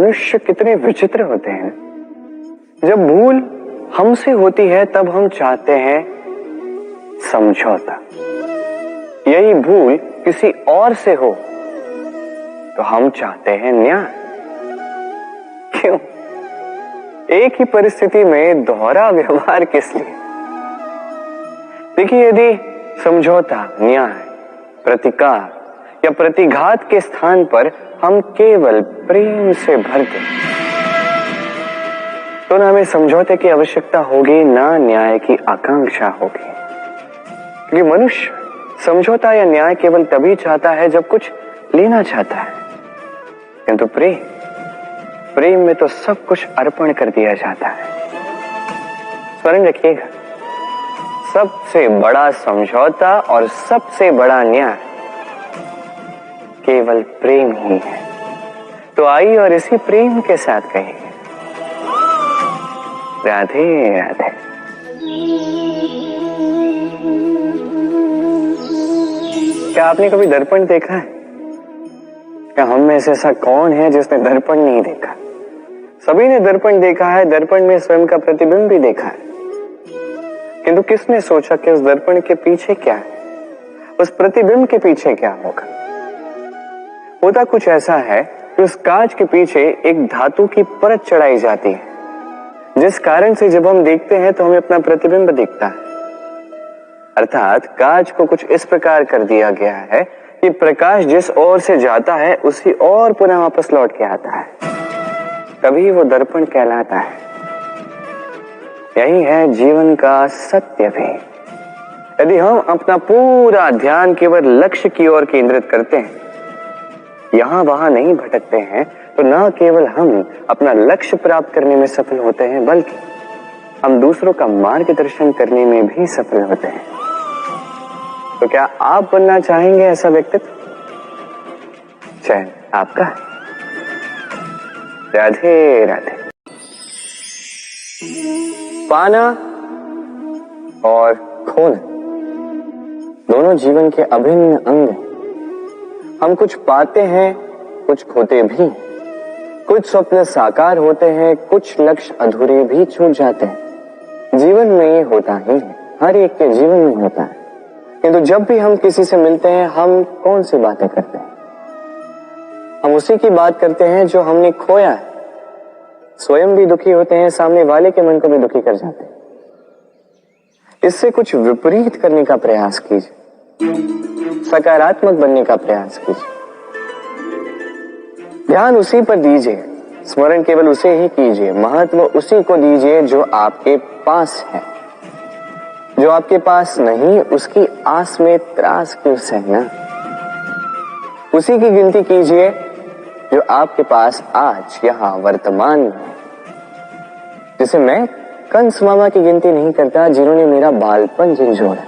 मनुष्य कितने विचित्र होते हैं। जब भूल हमसे होती है तब हम चाहते हैं समझौता। यही भूल किसी और से हो तो हम चाहते हैं न्याय। क्यों? एक ही परिस्थिति में दोहरा व्यवहार किस लिए? देखिए, यदि समझौता, न्याय, प्रतिकार या प्रतिघात के स्थान पर हम केवल प्रेम से भर दें तो ना हमें समझौते की आवश्यकता होगी, ना न्याय की आकांक्षा होगी। क्योंकि मनुष्य समझौता या न्याय केवल तभी चाहता है जब कुछ लेना चाहता है, किंतु प्रेम में तो सब कुछ अर्पण कर दिया जाता है। स्मरण रखिएगा, सबसे बड़ा समझौता और सबसे बड़ा न्याय केवल प्रेम ही है। तो आइए और इसी प्रेम के साथ कहेंगे राधे राधे। क्या आपने कभी दर्पण देखा है? क्या हम में से ऐसा कौन है जिसने दर्पण नहीं देखा? सभी ने दर्पण देखा है, दर्पण में स्वयं का प्रतिबिंब भी देखा है, किंतु किसने सोचा कि उस दर्पण के पीछे क्या है, उस प्रतिबिंब के पीछे क्या होगा? होता कुछ ऐसा है कि उस कांच के पीछे एक धातु की परत चढ़ाई जाती है, जिस कारण से जब हम देखते हैं तो हमें अपना प्रतिबिंब दिखता है। अर्थात कांच को कुछ इस प्रकार कर दिया गया है कि प्रकाश जिस ओर से जाता है उसी ओर पुनः वापस लौट के आता है, तभी वो दर्पण कहलाता है। यही है जीवन का सत्य भी। यदि हम अपना पूरा ध्यान केवल लक्ष्य की ओर केंद्रित करते हैं, यहां वहां नहीं भटकते हैं, तो न केवल हम अपना लक्ष्य प्राप्त करने में सफल होते हैं, बल्कि हम दूसरों का मार्गदर्शन करने में भी सफल होते हैं। तो क्या आप बनना चाहेंगे ऐसा व्यक्तित्व? चयन आपका है। राधे राधे। पाना और खोना दोनों जीवन के अभिन्न अंग हैं। हम कुछ पाते हैं, कुछ खोते भी। कुछ स्वप्न साकार होते हैं, कुछ लक्ष्य अधूरे भी छूट जाते हैं। जीवन में ये होता ही है, हर एक के जीवन में होता है। किंतु जब भी हम किसी से मिलते हैं, हम कौन सी बातें करते हैं? हम उसी की बात करते हैं जो हमने खोया है। स्वयं भी दुखी होते हैं, सामने वाले के मन को भी दुखी कर जाते हैं। इससे कुछ विपरीत करने का प्रयास कीजिए, सकारात्मक बनने का प्रयास कीजिए। ध्यान उसी पर दीजिए, स्मरण केवल उसे ही कीजिए, महत्व उसी को दीजिए जो आपके पास है। जो आपके पास नहीं, उसकी आस में त्रास क्यों सहना? उसी की गिनती कीजिए जो आपके पास आज यहां वर्तमान में है। जैसे मैं कंस मामा की गिनती नहीं करता जिन्होंने मेरा बालपन झिंझोड़ा।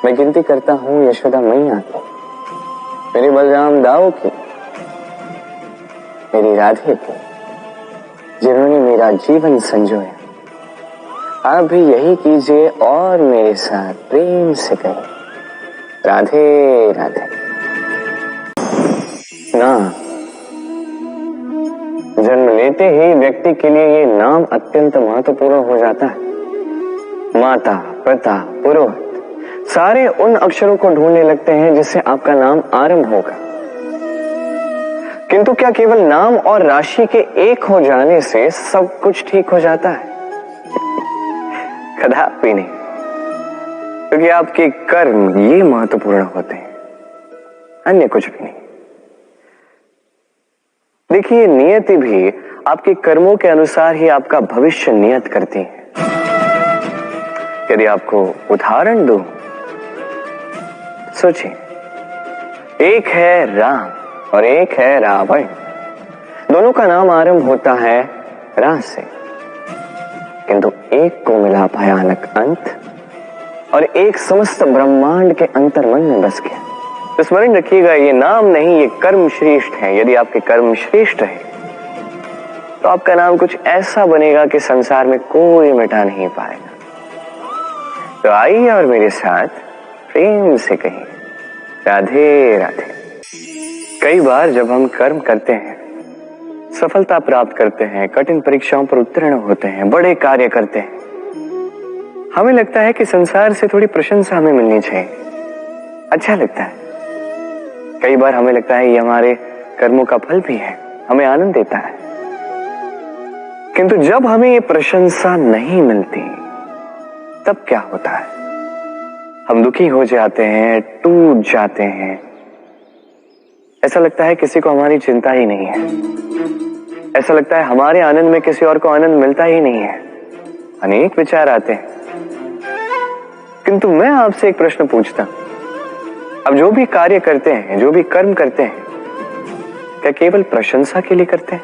मैं गिनती करता हूं यशोदा मैया की, मेरे बलराम दाऊ की, मेरी राधे की, जिन्होंने मेरा जीवन संजोया। आप भी यही कीजिए और मेरे साथ प्रेम से कहें राधे राधे। नाम जन्म लेते ही व्यक्ति के लिए ये नाम अत्यंत महत्वपूर्ण हो जाता है। माता, पिता, पुरोहित सारे उन अक्षरों को ढूंढने लगते हैं जिससे आपका नाम आरंभ होगा। किंतु क्या केवल नाम और राशि के एक हो जाने से सब कुछ ठीक हो जाता है? कदापि नहीं, क्योंकि आपके कर्म ये महत्वपूर्ण होते हैं, अन्य कुछ भी नहीं। देखिए, नियति भी आपके कर्मों के अनुसार ही आपका भविष्य नियत करती है। यदि आपको उदाहरण दूं, सोचिए, एक है राम और एक है रावण। दोनों का नाम आरंभ होता है रा से, किंतु एक को मिला भयानक अंत और एक समस्त ब्रह्मांड के अंतर्मन में बस गया। तो स्मरण रखिएगा, ये नाम नहीं, ये कर्म श्रेष्ठ है। यदि आपके कर्म श्रेष्ठ है तो आपका नाम कुछ ऐसा बनेगा कि संसार में कोई मिटा नहीं पाएगा। तो आइए और मेरे साथ प्रेम से कहिए राधे राधे। कई बार जब हम कर्म करते हैं, सफलता प्राप्त करते हैं, कठिन परीक्षाओं पर उत्तीर्ण होते हैं, बड़े कार्य करते हैं, हमें लगता है कि संसार से थोड़ी प्रशंसा हमें मिलनी चाहिए, अच्छा लगता है। कई बार हमें लगता है ये हमारे कर्मों का फल भी है, हमें आनंद देता है। किंतु जब हमें ये प्रशंसा नहीं मिलती तब क्या होता है? हम दुखी हो जाते हैं, टूट जाते हैं, ऐसा लगता है किसी को हमारी चिंता ही नहीं है, ऐसा लगता है हमारे आनंद में किसी और को आनंद मिलता ही नहीं है। अनेक विचार आते हैं। किंतु मैं आपसे एक प्रश्न पूछता हूं, अब जो भी कार्य करते हैं, जो भी कर्म करते हैं, क्या केवल प्रशंसा के लिए करते हैं?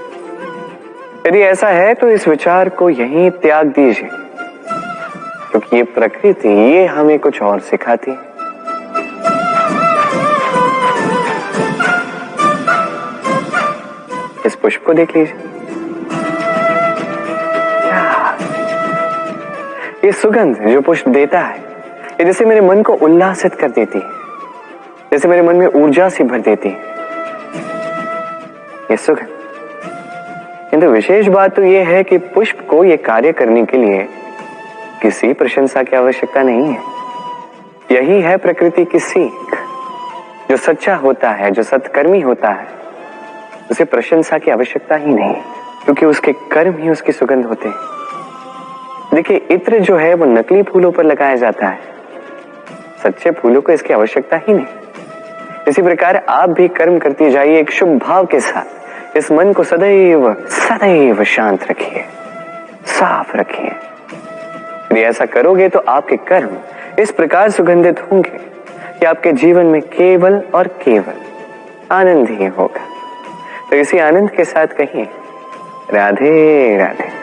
यदि ऐसा है तो इस विचार को यहीं त्याग दीजिए, क्योंकि ये प्रकृति ये हमें कुछ और सिखाती है। इस पुष्प को देख लीजिए, ये सुगंध जो पुष्प देता है, ये जैसे मेरे मन को उल्लासित कर देती है, जैसे मेरे मन में ऊर्जा सी भर देती है ये सुगंध। किंतु विशेष बात तो ये है कि पुष्प को ये कार्य करने के लिए किसी प्रशंसा की आवश्यकता नहीं है। यही है प्रकृति की सीख। जो सच्चा होता है, जो सत्कर्मी होता है, उसे प्रशंसा की आवश्यकता ही नहीं, क्योंकि उसके कर्म ही उसकी सुगंध होते हैं। देखिए, इत्र जो है वो नकली फूलों पर लगाया जाता है, सच्चे फूलों को इसकी आवश्यकता ही नहीं। इसी प्रकार आप भी कर्म करते जाइए एक शुभ भाव के साथ। इस मन को सदैव सदैव शांत रखिए, साफ रखिए। यदि ऐसा करोगे तो आपके कर्म इस प्रकार सुगंधित होंगे कि आपके जीवन में केवल और केवल आनंद ही होगा। तो इसी आनंद के साथ कहिए राधे राधे।